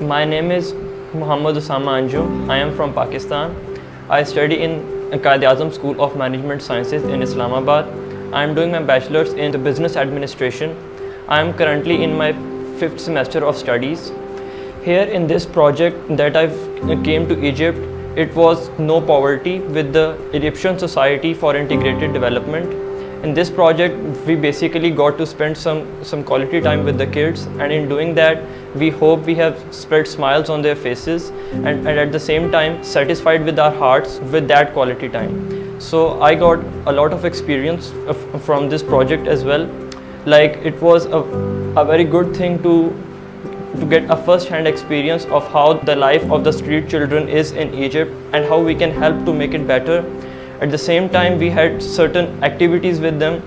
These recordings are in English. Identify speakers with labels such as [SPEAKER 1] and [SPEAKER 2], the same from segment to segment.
[SPEAKER 1] My name is Muhammad Usama Anjum. I am from Pakistan. I study in Quaid-e-Azam School of Management Sciences in Islamabad. I am doing my bachelor's in the business administration. I am currently in my 5th semester of studies. Here in this project that I came to Egypt, it was no poverty with the Egyptian Society for Integrated Development. In this project, we basically got to spend some quality time with the kids, and in doing that, we hope we have spread smiles on their faces and at the same time satisfied with our hearts with that quality time. So I got a lot of experience from this project as well. Like, it was a very good thing to get a first-hand experience of how the life of the street children is in Egypt and how we can help to make it better. At the same time, we had certain activities with them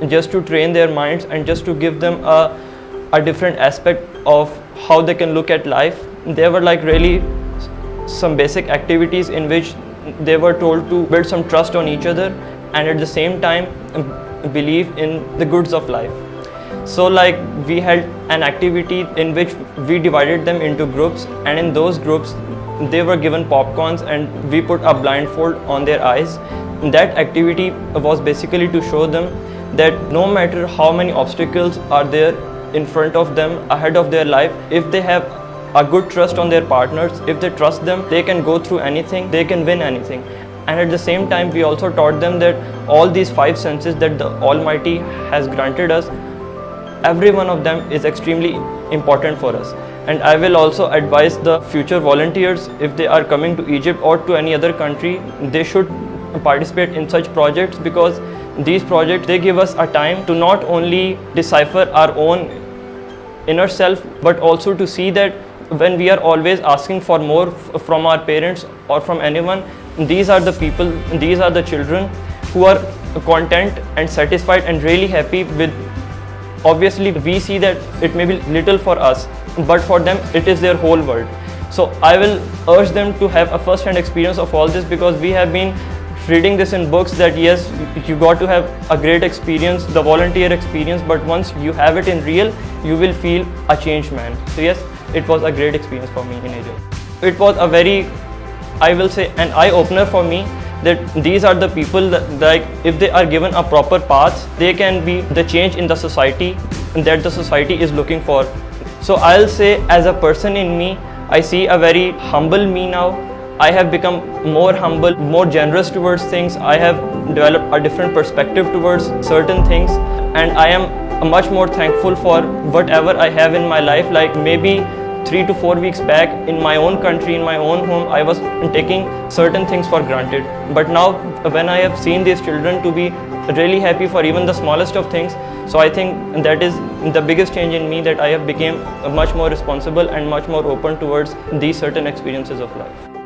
[SPEAKER 1] just to train their minds and just to give them a different aspect of how they can look at life. There were like really some basic activities in which they were told to build some trust on each other and at the same time believe in the goods of life. So like, we had an activity in which we divided them into groups, and in those groups they were given popcorns and we put a blindfold on their eyes. That activity was basically to show them that no matter how many obstacles are there in front of them ahead of their life, if they have a good trust on their partners, if they trust them, they can go through anything, they can win anything. And at the same time, we also taught them that all these 5 senses that the Almighty has granted us, every one of them is extremely important for us. And I will also advise the future volunteers, if they are coming to Egypt or to any other country, they should participate in such projects, because these projects, they give us a time to not only decipher our own inner self, but also to see that when we are always asking for more from our parents or from anyone, these are the people, these are the children who are content and satisfied and really happy with. Obviously, we see that it may be little for us, but for them it is their whole world. So I will urge them to have a first-hand experience of all this, because we have been reading this in books that yes, you got to have a great experience, the volunteer experience, but once you have it in real, you will feel a changed man. So yes, it was a great experience for me in Egypt. It was a very, I will say, an eye-opener for me, that these are the people that, like, if they are given a proper path, they can be the change in the society that the society is looking for. So I'll say, as a person in me, I see a very humble me now. I have become more humble, more generous towards things. I have developed a different perspective towards certain things, and I am much more thankful for whatever I have in my life. Like, maybe 3 to 4 weeks back, in my own country, in my own home, I was taking certain things for granted. But now, when I have seen these children to be really happy for even the smallest of things, so I think that is the biggest change in me, that I have become much more responsible and much more open towards these certain experiences of life.